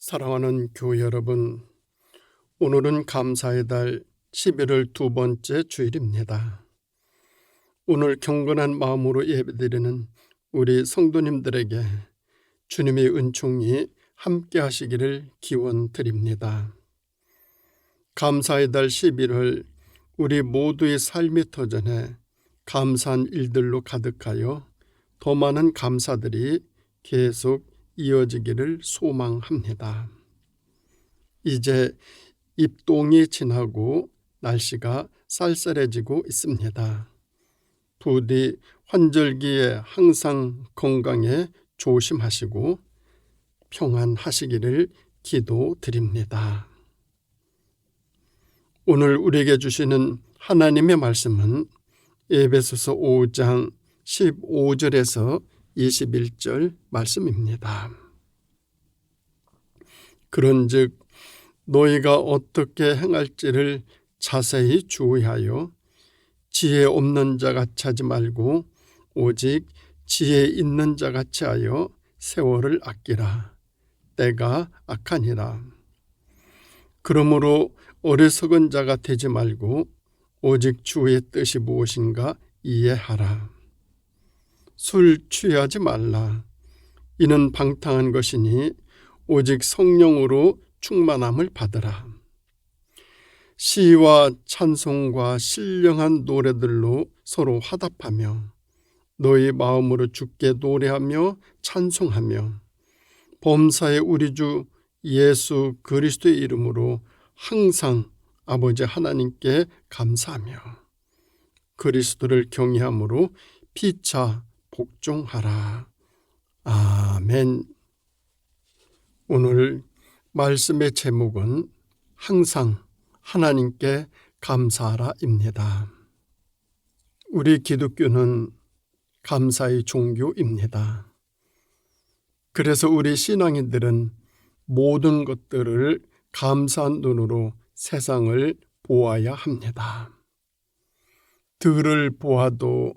사랑하는 교회 여러분, 오늘은 감사의 달 11월 두 번째 주일입니다. 오늘 경건한 마음으로 예배드리는 우리 성도님들에게 주님의 은총이 함께 하시기를 기원드립니다. 감사의 달 11월 우리 모두의 삶의 터전에 감사한 일들로 가득하여 더 많은 감사들이 계속 이어지기를 소망합니다. 이제 입동이 지나고 날씨가 쌀쌀해지고 있습니다. 부디 환절기에 항상 건강에 조심하시고 평안하시기를 기도드립니다. 오늘 우리에게 주시는 하나님의 말씀은 에베소서 5장 15절에서 21절 말씀입니다. 그런즉 너희가 어떻게 행할지를 자세히 주의하여 지혜 없는 자 같이 하지 말고 오직 지혜 있는 자 같이 하여 세월을 아끼라. 때가 악하니라. 그러므로 어리석은 자가 되지 말고 오직 주의 뜻이 무엇인가 이해하라. 술 취하지 말라. 이는 방탕한 것이니 오직 성령으로 충만함을 받으라. 시와 찬송과 신령한 노래들로 서로 화답하며 너희 마음으로 주께 노래하며 찬송하며 범사의 우리 주 예수 그리스도의 이름으로 항상 아버지 하나님께 감사하며 그리스도를 경외함으로 피차 복종하라. 아멘. 오늘 말씀의 제목은 항상 하나님께 감사하라입니다. 우리 기독교는 감사의 종교입니다. 그래서 우리 신앙인들은 모든 것들을 감사한 눈으로 세상을 보아야 합니다. 들을 보아도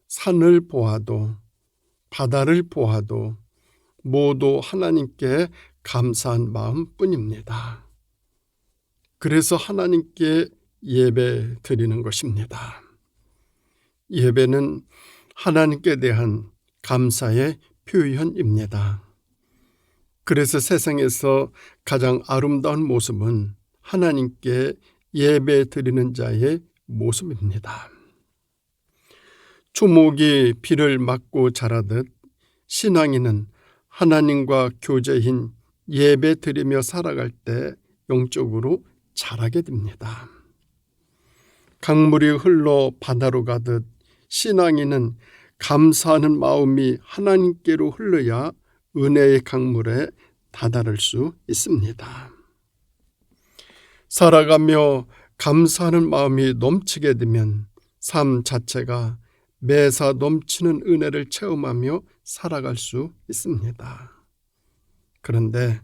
산을 보아도 바다를 보아도 모두 하나님께 감사한 마음뿐입니다. 그래서 하나님께 예배 드리는 것입니다. 예배는 하나님께 대한 감사의 표현입니다. 그래서 세상에서 가장 아름다운 모습은 하나님께 예배 드리는 자의 모습입니다. 초목이 비를 맞고 자라듯 신앙인은 하나님과 교제인 예배 드리며 살아갈 때 영적으로 자라게 됩니다. 강물이 흘러 바다로 가듯 신앙인은 감사하는 마음이 하나님께로 흘러야 은혜의 강물에 다다를 수 있습니다. 살아가며 감사하는 마음이 넘치게 되면 삶 자체가 매사 넘치는 은혜를 체험하며 살아갈 수 있습니다. 그런데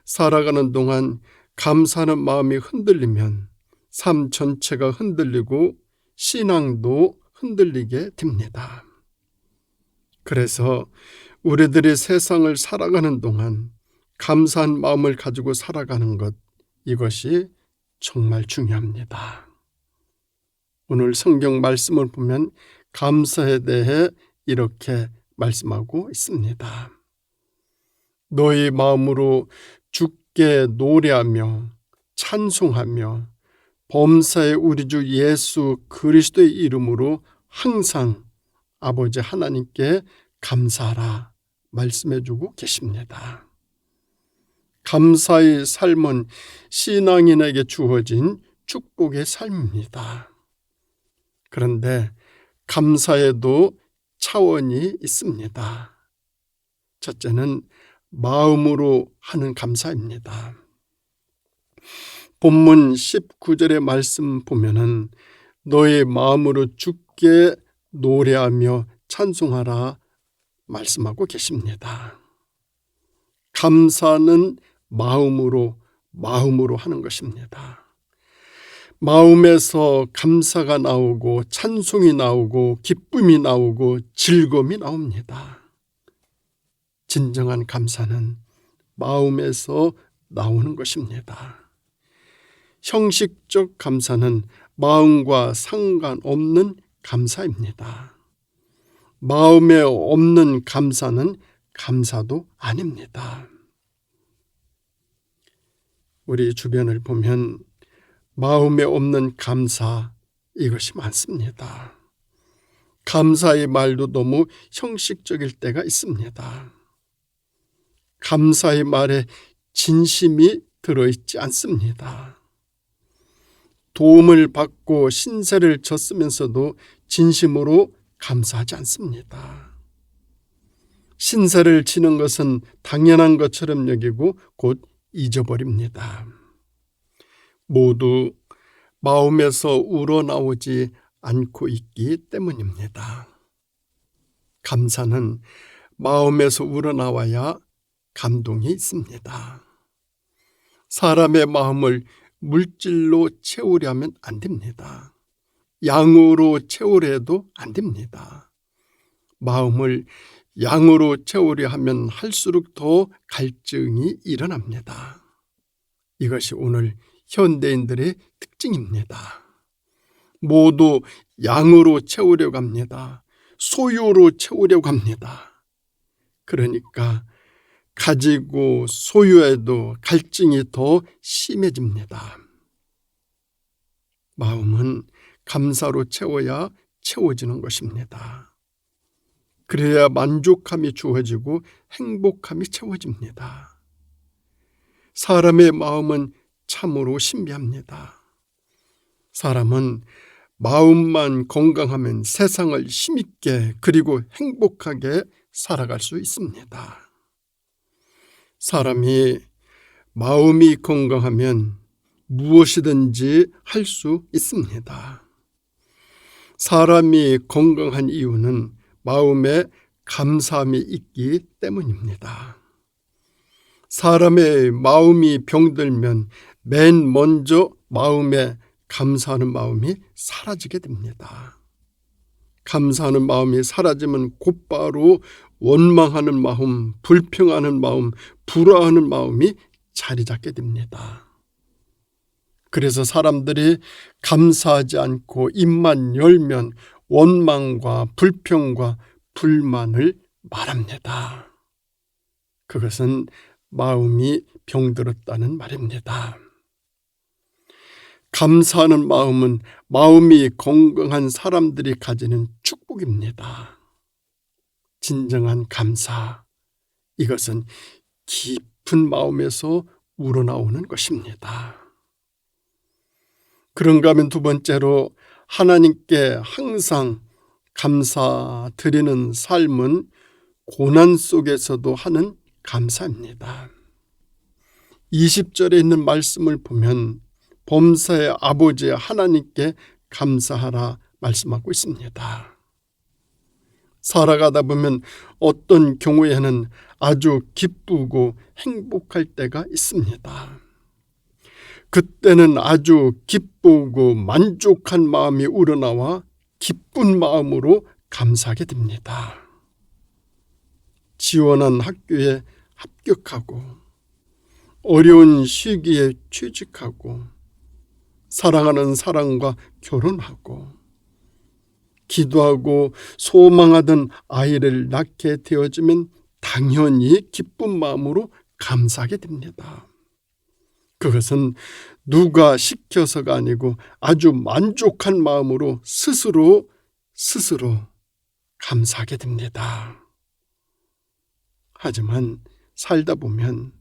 살아가는 동안 감사하는 마음이 흔들리면 삶 전체가 흔들리고 신앙도 흔들리게 됩니다. 그래서 우리들이 세상을 살아가는 동안 감사한 마음을 가지고 살아가는 것, 이것이 정말 중요합니다. 오늘 성경 말씀을 보면 감사에 대해 이렇게 말씀하고 있습니다. 너희 마음으로 주께 노래하며 찬송하며 범사의 우리 주 예수 그리스도의 이름으로 항상 아버지 하나님께 감사하라 말씀해주고 계십니다. 감사의 삶은 신앙인에게 주어진 축복의 삶입니다. 그런데 감사에도 차원이 있습니다. 첫째는 마음으로 하는 감사입니다. 본문 19절의 말씀 보면은 너의 마음으로 주께 노래하며 찬송하라 말씀하고 계십니다. 감사는 마음으로 하는 것입니다. 마음에서 감사가 나오고 찬송이 나오고 기쁨이 나오고 즐거움이 나옵니다. 진정한 감사는 마음에서 나오는 것입니다. 형식적 감사는 마음과 상관없는 감사입니다. 마음에 없는 감사는 감사도 아닙니다. 우리 주변을 보면 마음에 없는 감사, 이것이 많습니다. 감사의 말도 너무 형식적일 때가 있습니다. 감사의 말에 진심이 들어있지 않습니다. 도움을 받고 신세를 졌으면서도 진심으로 감사하지 않습니다. 신세를 지는 것은 당연한 것처럼 여기고 곧 잊어버립니다. 모두 마음에서 우러나오지 않고 있기 때문입니다. 감사는 마음에서 우러나와야 감동이 있습니다. 사람의 마음을 물질로 채우려면 안 됩니다. 양으로 채우려 해도 안 됩니다. 마음을 양으로 채우려 하면 할수록 더 갈증이 일어납니다. 이것이 오늘 현대인들의 특징입니다. 모두 양으로 채우려고 합니다. 소유로 채우려고 합니다. 그러니까 가지고 소유해도 갈증이 더 심해집니다. 마음은 감사로 채워야 채워지는 것입니다. 그래야 만족함이 주어지고 행복함이 채워집니다. 사람의 마음은 참으로 신비합니다. 사람은 마음만 건강하면 세상을 힘있게 그리고 행복하게 살아갈 수 있습니다. 사람이 마음이 건강하면 무엇이든지 할 수 있습니다. 사람이 건강한 이유는 마음에 감사함이 있기 때문입니다. 사람의 마음이 병들면 맨 먼저 마음에 감사하는 마음이 사라지게 됩니다. 감사하는 마음이 사라지면 곧바로 원망하는 마음, 불평하는 마음, 불화하는 마음이 자리 잡게 됩니다. 그래서 사람들이 감사하지 않고 입만 열면 원망과 불평과 불만을 말합니다. 그것은 마음이 병들었다는 말입니다. 감사하는 마음은 마음이 건강한 사람들이 가지는 축복입니다. 진정한 감사, 이것은 깊은 마음에서 우러나오는 것입니다. 그런가 하면 두 번째로 하나님께 항상 감사드리는 삶은 고난 속에서도 하는 감사입니다. 20절에 있는 말씀을 보면 범사의 아버지 하나님께 감사하라 말씀하고 있습니다. 살아가다 보면 어떤 경우에는 아주 기쁘고 행복할 때가 있습니다. 그때는 아주 기쁘고 만족한 마음이 우러나와 기쁜 마음으로 감사하게 됩니다. 지원한 학교에 합격하고 어려운 시기에 취직하고 사랑하는 사람과 결혼하고 기도하고 소망하던 아이를 낳게 되어지면 당연히 기쁜 마음으로 감사하게 됩니다. 그것은 누가 시켜서가 아니고 아주 만족한 마음으로 스스로 감사하게 됩니다. 하지만 살다 보면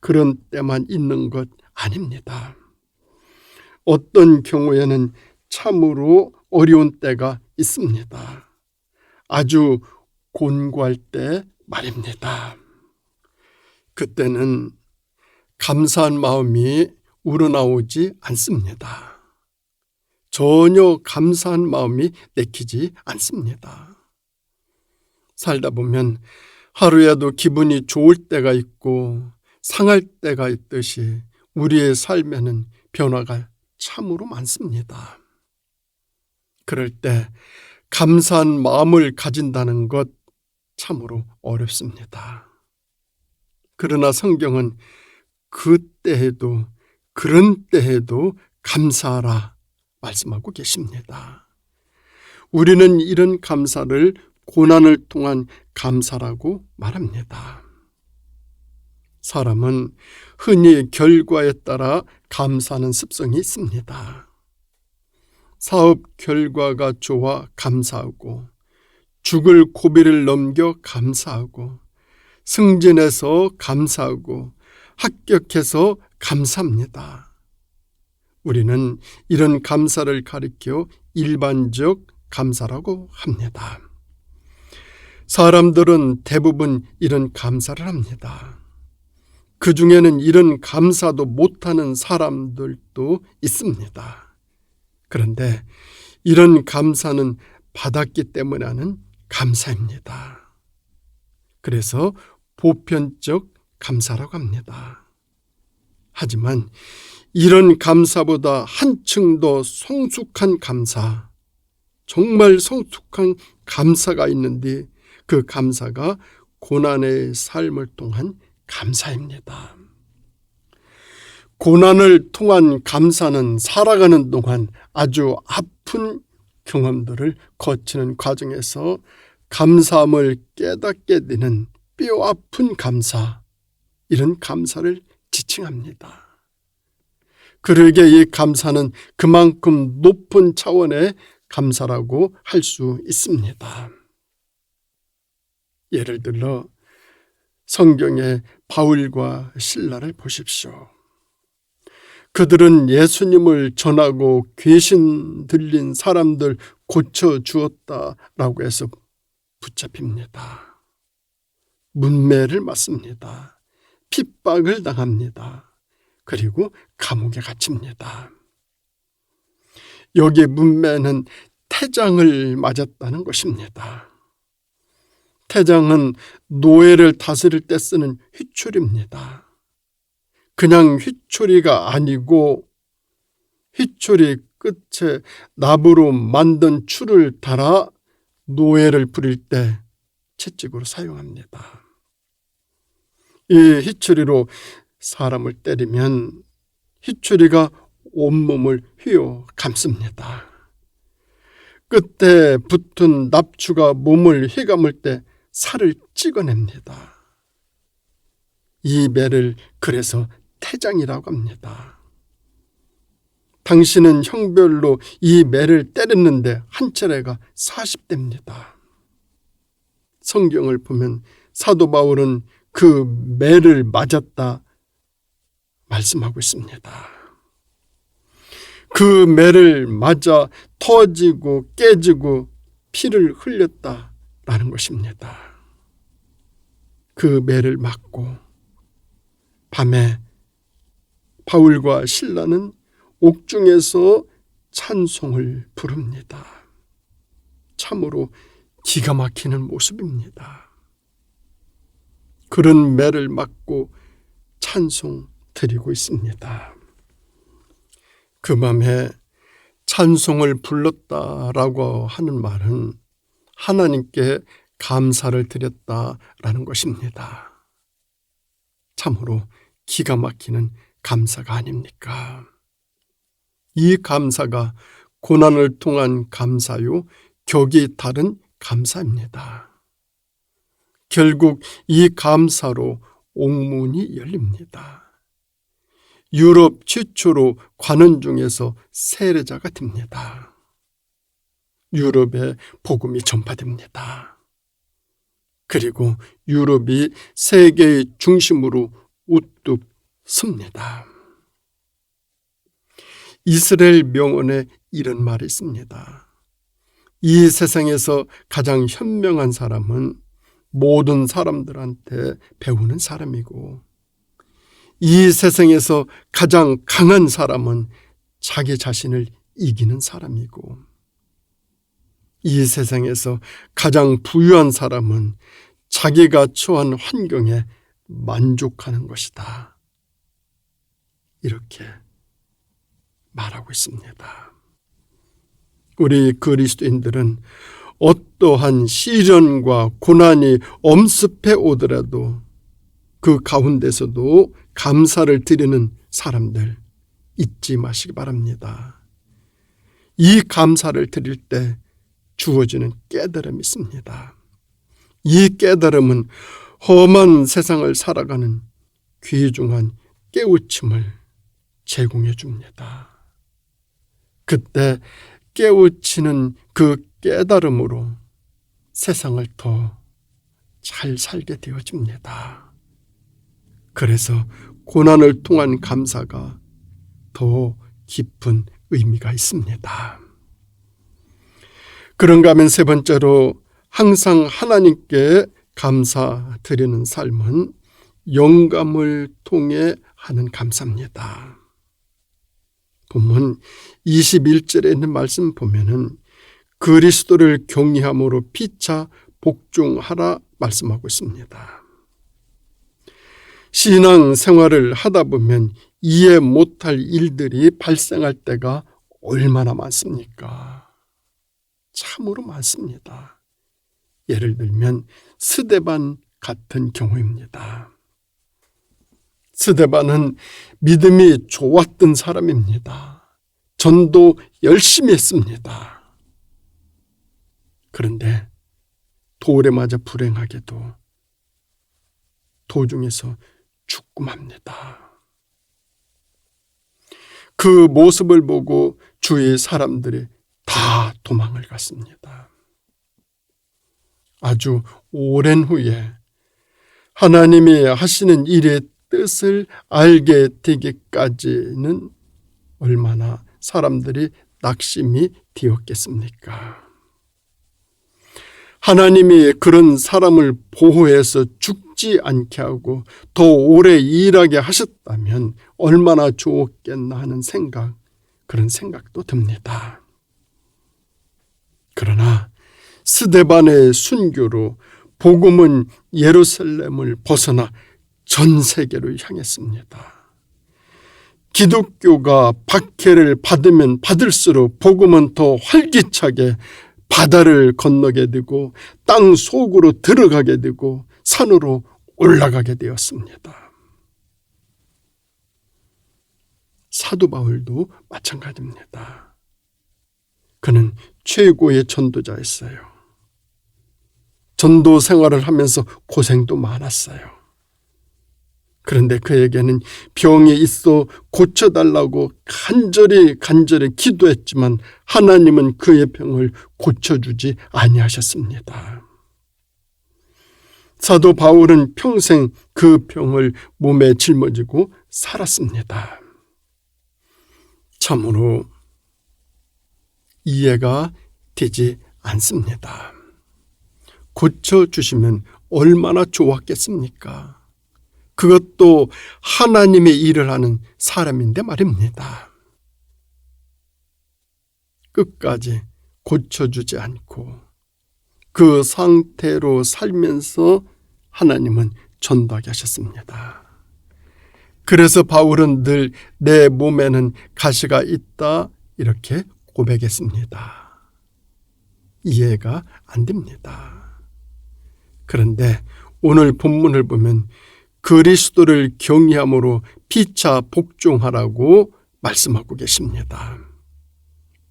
그런 때만 있는 것 아닙니다. 어떤 경우에는 참으로 어려운 때가 있습니다. 아주 곤고할 때 말입니다. 그때는 감사한 마음이 우러나오지 않습니다. 전혀 감사한 마음이 내키지 않습니다. 살다 보면 하루에도 기분이 좋을 때가 있고 상할 때가 있듯이 우리의 삶에는 변화가 참으로 많습니다. 그럴 때 감사한 마음을 가진다는 것 참으로 어렵습니다. 그러나 성경은 그때에도 그런 때에도 감사하라 말씀하고 계십니다. 우리는 이런 감사를 고난을 통한 감사라고 말합니다. 사람은 흔히 결과에 따라 감사하는 습성이 있습니다. 사업 결과가 좋아 감사하고, 죽을 고비를 넘겨 감사하고, 승진해서 감사하고, 합격해서 감사합니다. 우리는 이런 감사를 가리켜 일반적 감사라고 합니다. 사람들은 대부분 이런 감사를 합니다. 그 중에는 이런 감사도 못하는 사람들도 있습니다. 그런데 이런 감사는 받았기 때문에 하는 감사입니다. 그래서 보편적 감사라고 합니다. 하지만 이런 감사보다 한층 더 성숙한 감사, 정말 성숙한 감사가 있는데 그 감사가 고난의 삶을 통한 감사입니다. 고난을 통한 감사는 살아가는 동안 아주 아픈 경험들을 거치는 과정에서 감사함을 깨닫게 되는 뼈아픈 감사, 이런 감사를 지칭합니다. 그러기에 이 감사는 그만큼 높은 차원의 감사라고 할 수 있습니다. 예를 들어 성경의 바울과 실라를 보십시오. 그들은 예수님을 전하고 귀신 들린 사람들 고쳐주었다라고 해서 붙잡힙니다. 문매를 맞습니다. 핍박을 당합니다. 그리고 감옥에 갇힙니다. 여기 문매는 태장을 맞았다는 것입니다. 태장은 노예를 다스릴 때 쓰는 휘초리입니다. 그냥 휘초리가 아니고 휘초리 끝에 나무로 만든 줄을 달아 노예를 부릴 때 채찍으로 사용합니다. 이 휘초리로 사람을 때리면 휘초리가 온몸을 휘어 감습니다. 끝에 붙은 납추가 몸을 휘감을 때 살을 찍어냅니다. 이 매를 그래서 태장이라고 합니다. 당신은 형별로 이 매를 때렸는데 한 차례가 40대입니다. 성경을 보면 사도 바울은 그 매를 맞았다 말씀하고 있습니다. 그 매를 맞아 터지고 깨지고 피를 흘렸다라는 것입니다. 그 매를 맞고 밤에 바울과 실라는 옥중에서 찬송을 부릅니다. 참으로 기가 막히는 모습입니다. 그런 매를 맞고 찬송 드리고 있습니다. 그 밤에 찬송을 불렀다라고 하는 말은 하나님께 감사를 드렸다라는 것입니다. 참으로 기가 막히는 감사가 아닙니까? 이 감사가 고난을 통한 감사요, 격이 다른 감사입니다. 결국 이 감사로 옥문이 열립니다. 유럽 최초로 관원 중에서 세례자가 됩니다. 유럽에 복음이 전파됩니다. 그리고 유럽이 세계의 중심으로 우뚝 섭니다. 이스라엘 명언에 이런 말이 있습니다. 이 세상에서 가장 현명한 사람은 모든 사람들한테 배우는 사람이고, 이 세상에서 가장 강한 사람은 자기 자신을 이기는 사람이고, 이 세상에서 가장 부유한 사람은 자기가 처한 환경에 만족하는 것이다. 이렇게 말하고 있습니다. 우리 그리스도인들은 어떠한 시련과 고난이 엄습해 오더라도 그 가운데서도 감사를 드리는 사람들 잊지 마시기 바랍니다. 이 감사를 드릴 때 주어지는 깨달음이 있습니다. 이 깨달음은 험한 세상을 살아가는 귀중한 깨우침을 제공해 줍니다. 그때 깨우치는 그 깨달음으로 세상을 더 잘 살게 되어집니다. 그래서 고난을 통한 감사가 더 깊은 의미가 있습니다. 그런가 하면 세 번째로 항상 하나님께 감사드리는 삶은 영감을 통해 하는 감사입니다. 본문 21절에 있는 말씀 보면은 그리스도를 경외함으로 피차 복종하라 말씀하고 있습니다. 신앙 생활을 하다 보면 이해 못할 일들이 발생할 때가 얼마나 많습니까? 참으로 많습니다. 예를 들면 스데반 같은 경우입니다. 스데반은 믿음이 좋았던 사람입니다. 전도 열심히 했습니다. 그런데 돌에 맞아 불행하게도 도중에서 죽고 맙니다. 그 모습을 보고 주위 사람들이 다 도망을 갔습니다. 아주 오랜 후에 하나님이 하시는 일의 뜻을 알게 되기까지는 얼마나 사람들이 낙심이 되었겠습니까? 하나님이 그런 사람을 보호해서 죽지 않게 하고 더 오래 일하게 하셨다면 얼마나 좋겠나 하는 생각, 그런 생각도 듭니다. 그러나 스데반의 순교로 복음은 예루살렘을 벗어나 전 세계로 향했습니다. 기독교가 박해를 받으면 받을수록 복음은 더 활기차게 바다를 건너게 되고 땅 속으로 들어가게 되고 산으로 올라가게 되었습니다. 사도 바울도 마찬가지입니다. 그는 최고의 전도자였어요. 전도 생활을 하면서 고생도 많았어요. 그런데 그에게는 병이 있어 고쳐달라고 간절히 기도했지만 하나님은 그의 병을 고쳐주지 아니하셨습니다. 사도 바울은 평생 그 병을 몸에 짊어지고 살았습니다. 참으로 이해가 되지 않습니다. 고쳐주시면 얼마나 좋았겠습니까? 그것도 하나님의 일을 하는 사람인데 말입니다. 끝까지 고쳐주지 않고 그 상태로 살면서 하나님은 전도하게 하셨습니다. 그래서 바울은 늘 내 몸에는 가시가 있다 이렇게 고백했습니다. 이해가 안 됩니다. 그런데 오늘 본문을 보면 그리스도를 경외함으로 피차 복종하라고 말씀하고 계십니다.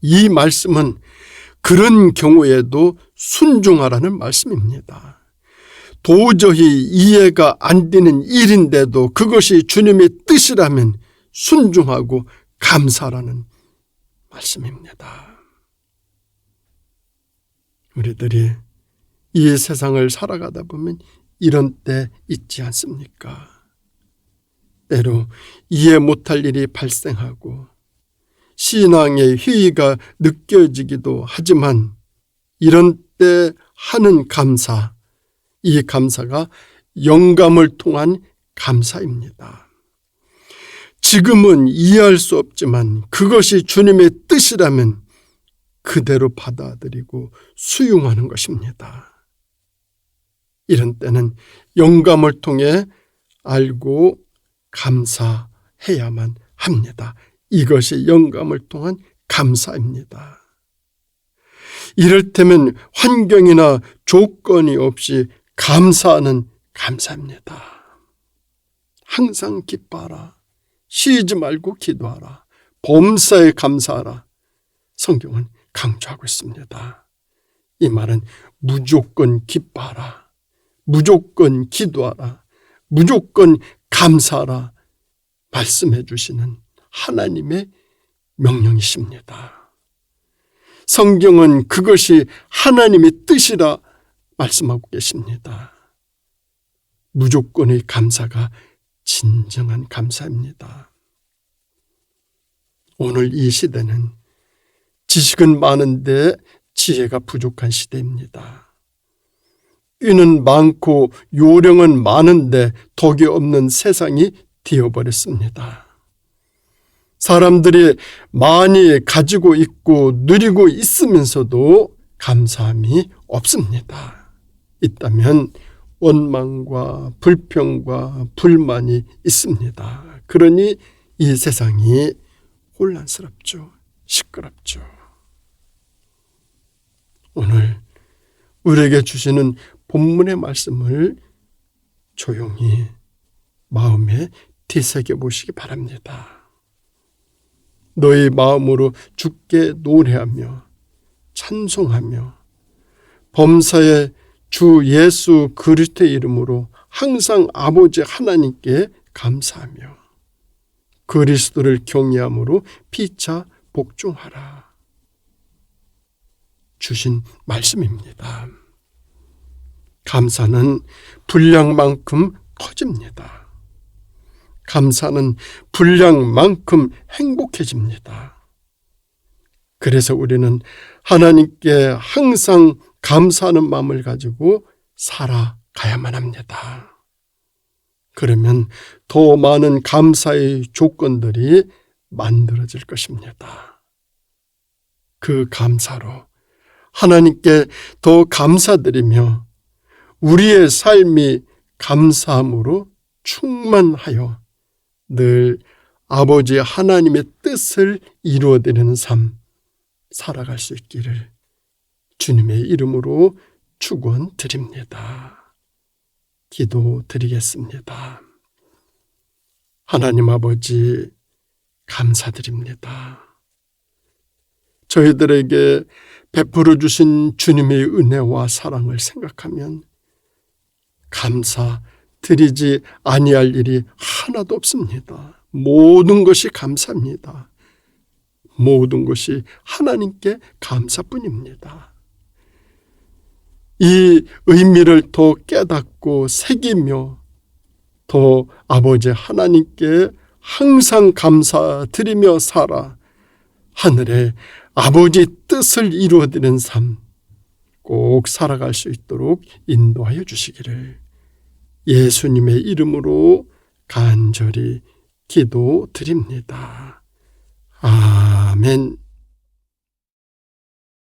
이 말씀은 그런 경우에도 순종하라는 말씀입니다. 도저히 이해가 안 되는 일인데도 그것이 주님의 뜻이라면 순종하고 감사라는 말씀입니다. 우리들이 이 세상을 살아가다 보면 이런 때 있지 않습니까? 때로 이해 못할 일이 발생하고 신앙의 회의가 느껴지기도 하지만 이런 때 하는 감사, 이 감사가 영감을 통한 감사입니다. 지금은 이해할 수 없지만 그것이 주님의 뜻이라면 그대로 받아들이고 수용하는 것입니다. 이런 때는 영감을 통해 알고 감사해야만 합니다. 이것이 영감을 통한 감사입니다. 이를테면 환경이나 조건이 없이 감사하는 감사입니다. 항상 기뻐하라. 쉬지 말고 기도하라. 범사에 감사하라. 성경은 강조하고 있습니다. 이 말은 무조건 기뻐하라. 무조건 기도하라. 무조건 감사하라. 말씀해 주시는 하나님의 명령이십니다. 성경은 그것이 하나님의 뜻이라 말씀하고 계십니다. 무조건의 감사가 진정한 감사입니다. 오늘 이 시대는 지식은 많은데 지혜가 부족한 시대입니다. 꾀는 많고 요령은 많은데 덕이 없는 세상이 되어버렸습니다. 사람들이 많이 가지고 있고 누리고 있으면서도 감사함이 없습니다. 있다면 원망과 불평과 불만이 있습니다. 그러니 이 세상이 혼란스럽죠. 시끄럽죠. 오늘 우리에게 주시는 본문의 말씀을 조용히 마음에 되새겨 보시기 바랍니다. 너희 마음으로 주께 노래하며 찬송하며 범사에 주 예수 그리스도의 이름으로 항상 아버지 하나님께 감사하며 그리스도를 경외함으로 피차 복종하라. 주신 말씀입니다. 감사는 분량만큼 커집니다. 감사는 분량만큼 행복해집니다. 그래서 우리는 하나님께 항상 감사하는 마음을 가지고 살아가야만 합니다. 그러면 더 많은 감사의 조건들이 만들어질 것입니다. 그 감사로 하나님께 더 감사드리며 우리의 삶이 감사함으로 충만하여 늘 아버지 하나님의 뜻을 이루어드리는 삶 살아갈 수 있기를 주님의 이름으로 축원드립니다. 기도드리겠습니다. 하나님 아버지 감사드립니다. 저희들에게 베풀어 주신 주님의 은혜와 사랑을 생각하면 감사드리지 아니할 일이 하나도 없습니다. 모든 것이 감사입니다. 모든 것이 하나님께 감사뿐입니다. 이 의미를 더 깨닫고 새기며 더 아버지 하나님께 항상 감사드리며 살아 하늘에 아버지 뜻을 이루어드리는 삶 꼭 살아갈 수 있도록 인도하여 주시기를 예수님의 이름으로 간절히 기도드립니다. 아멘.